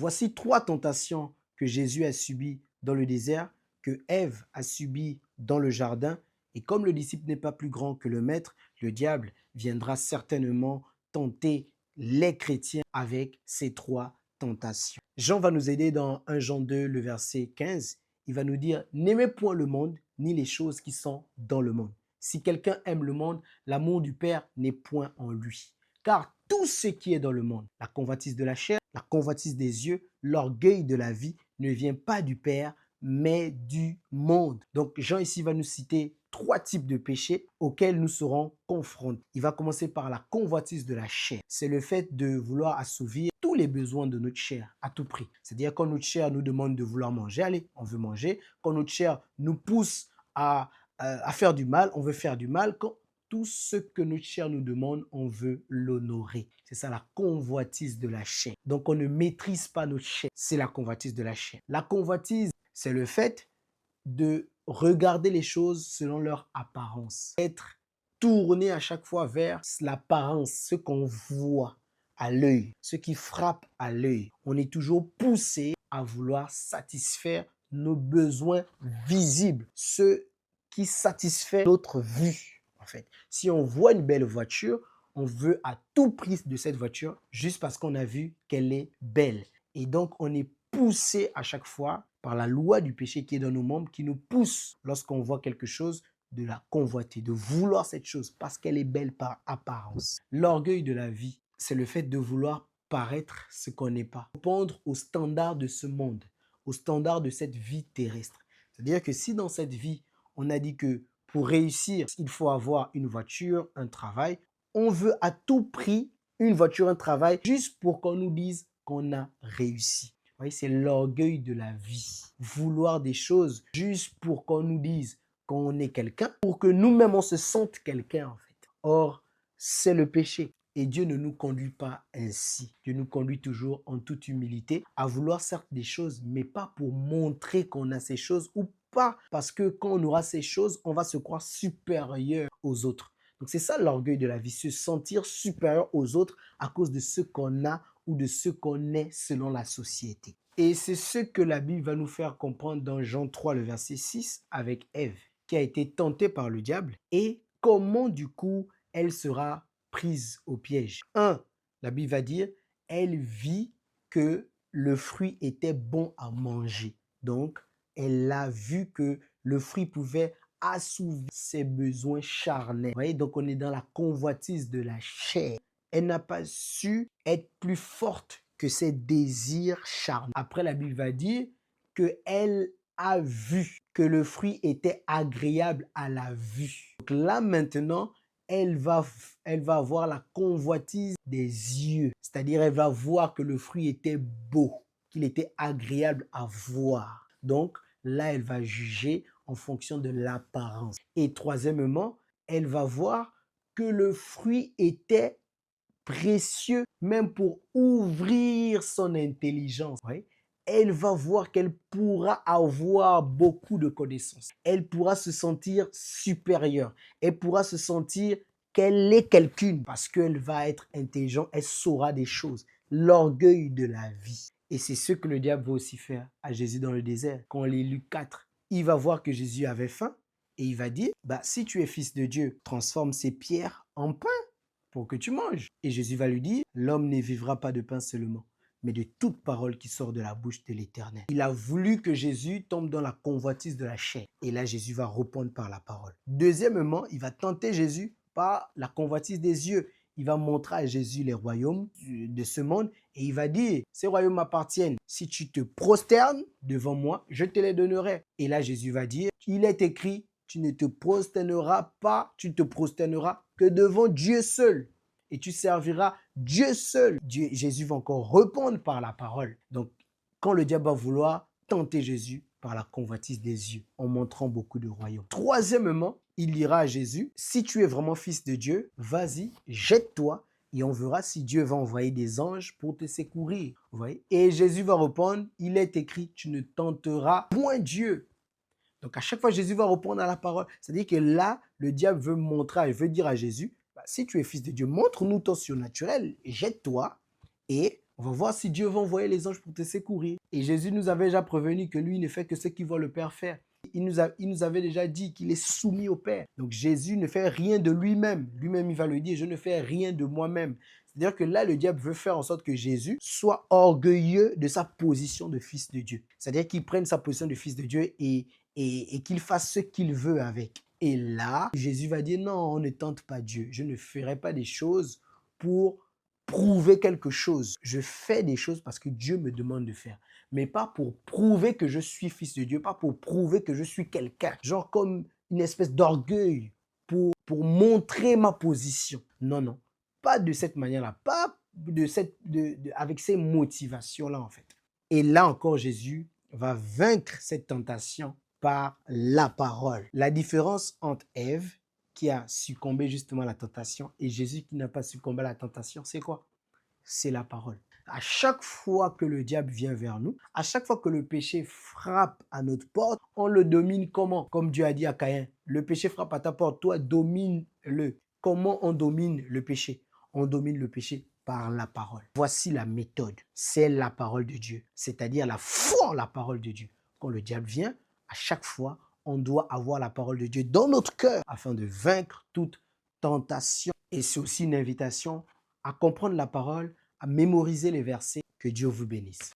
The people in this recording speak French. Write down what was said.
Voici 3 tentations que Jésus a subies dans le désert, que Ève a subies dans le jardin. Et comme le disciple n'est pas plus grand que le maître, le diable viendra certainement tenter les chrétiens avec ces 3 tentations. Jean va nous aider dans 1 Jean 2, le verset 15. Il va nous dire « N'aimez point le monde, ni les choses qui sont dans le monde. Si quelqu'un aime le monde, l'amour du Père n'est point en lui. Car tout ce qui est dans le monde, la convoitise de la chair, la convoitise des yeux, l'orgueil de la vie, ne vient pas du Père, mais du monde. » Donc Jean ici va nous citer 3 types de péchés auxquels nous serons confrontés. Il va commencer par la convoitise de la chair. C'est le fait de vouloir assouvir tous les besoins de notre chair à tout prix. C'est-à-dire quand notre chair nous demande de vouloir manger, allez, on veut manger. Quand notre chair nous pousse à faire du mal, on veut faire du mal. Quand tout ce que notre chair nous demande, on veut l'honorer. C'est ça la convoitise de la chair. Donc on ne maîtrise pas notre chair. C'est la convoitise de la chair. La convoitise, c'est le fait de regarder les choses selon leur apparence. Être tourné à chaque fois vers l'apparence, ce qu'on voit à l'œil, ce qui frappe à l'œil. On est toujours poussé à vouloir satisfaire nos besoins visibles, ce qui satisfait notre vue. En fait, si on voit une belle voiture, on veut à tout prix de cette voiture juste parce qu'on a vu qu'elle est belle. Et donc, on est poussé à chaque fois par la loi du péché qui est dans nos membres, qui nous pousse, lorsqu'on voit quelque chose, de la convoiter, de vouloir cette chose parce qu'elle est belle par apparence. L'orgueil de la vie, c'est le fait de vouloir paraître ce qu'on n'est pas. Répondre aux standards de ce monde, aux standards de cette vie terrestre. C'est-à-dire que si dans cette vie, on a dit que pour réussir, il faut avoir une voiture, un travail, on veut à tout prix une voiture, un travail, juste pour qu'on nous dise qu'on a réussi. Vous voyez, c'est l'orgueil de la vie. Vouloir des choses juste pour qu'on nous dise qu'on est quelqu'un, pour que nous-mêmes on se sente quelqu'un en fait. Or, c'est le péché. Et Dieu ne nous conduit pas ainsi. Dieu nous conduit toujours en toute humilité à vouloir certes des choses, mais pas pour montrer qu'on a ces choses ou pas parce que quand on aura ces choses, on va se croire supérieur aux autres. Donc c'est ça l'orgueil de la vie, se sentir supérieur aux autres à cause de ce qu'on a ou de ce qu'on est selon la société. Et c'est ce que la Bible va nous faire comprendre dans Jean 3, le verset 6, avec Ève, qui a été tentée par le diable, et comment du coup elle sera prise au piège. 1. La Bible va dire, elle vit que le fruit était bon à manger. Donc, elle a vu que le fruit pouvait assouvir ses besoins charnels. Vous voyez, donc on est dans la convoitise de la chair. Elle n'a pas su être plus forte que ses désirs charnels. Après, la Bible va dire qu'elle a vu que le fruit était agréable à la vue. Donc là, maintenant, elle va avoir la convoitise des yeux. C'est-à-dire, elle va voir que le fruit était beau, qu'il était agréable à voir. Donc, là, elle va juger en fonction de l'apparence. Et troisièmement, elle va voir que le fruit était précieux, même pour ouvrir son intelligence. Oui? Elle va voir qu'elle pourra avoir beaucoup de connaissances. Elle pourra se sentir supérieure. Elle pourra se sentir qu'elle est quelqu'une parce qu'elle va être intelligente. Elle saura des choses. L'orgueil de la vie. Et c'est ce que le diable va aussi faire à Jésus dans le désert. Quand on lit Luc 4, il va voir que Jésus avait faim et il va dire, si tu es fils de Dieu, transforme ces pierres en pain pour que tu manges. Et Jésus va lui dire, l'homme ne vivra pas de pain seulement, mais de toute parole qui sort de la bouche de l'Éternel. Il a voulu que Jésus tombe dans la convoitise de la chair. Et là, Jésus va répondre par la parole. Deuxièmement, il va tenter Jésus par la convoitise des yeux. Il va montrer à Jésus les royaumes de ce monde et il va dire, ces royaumes m'appartiennent. Si tu te prosternes devant moi, je te les donnerai. Et là, Jésus va dire, il est écrit, tu ne te prosterneras pas, tu te prosterneras que devant Dieu seul. Et tu serviras Dieu seul. Jésus va encore répondre par la parole. Donc, quand le diable va vouloir tenter Jésus par la convoitise des yeux, en montrant beaucoup de royaumes. Troisièmement, il dira à Jésus, si tu es vraiment fils de Dieu, vas-y, jette-toi et on verra si Dieu va envoyer des anges pour te secourir. Vous voyez? Et Jésus va répondre, il est écrit, tu ne tenteras point Dieu. Donc, à chaque fois, Jésus va répondre à la parole. C'est-à-dire que là, le diable veut montrer, il veut dire à Jésus, si tu es fils de Dieu, montre-nous ton surnaturel, jette-toi et On va voir si Dieu va envoyer les anges pour te secourir. Et Jésus nous avait déjà prévenu que lui ne fait que ce qu'il voit le Père faire. Il nous avait déjà dit qu'il est soumis au Père. Donc Jésus ne fait rien de lui-même. Lui-même, il va le dire, je ne fais rien de moi-même. C'est-à-dire que là, le diable veut faire en sorte que Jésus soit orgueilleux de sa position de fils de Dieu. C'est-à-dire qu'il prenne sa position de fils de Dieu et qu'il fasse ce qu'il veut avec. Et là, Jésus va dire, non, on ne tente pas Dieu. Je ne ferai pas des choses pour prouver quelque chose. Je fais des choses parce que Dieu me demande de faire, mais pas pour prouver que je suis fils de Dieu, pas pour prouver que je suis quelqu'un, genre comme une espèce d'orgueil pour montrer ma position. Non, non, pas de cette manière-là, pas avec ces motivations-là en fait. Et là encore, Jésus va vaincre cette tentation par la parole. La différence entre Ève, qui a succombé justement à la tentation, et Jésus qui n'a pas succombé à la tentation, c'est quoi? C'est la parole. À chaque fois que le diable vient vers nous, à chaque fois que le péché frappe à notre porte, on le domine comment? Comme Dieu a dit à Caïn, le péché frappe à ta porte, toi domine-le. Comment on domine le péché? On domine le péché par la parole. Voici la méthode, c'est la parole de Dieu, c'est-à-dire la foi en la parole de Dieu. Quand le diable vient, à chaque fois, on doit avoir la parole de Dieu dans notre cœur afin de vaincre toute tentation. Et c'est aussi une invitation à comprendre la parole, à mémoriser les versets. Que Dieu vous bénisse.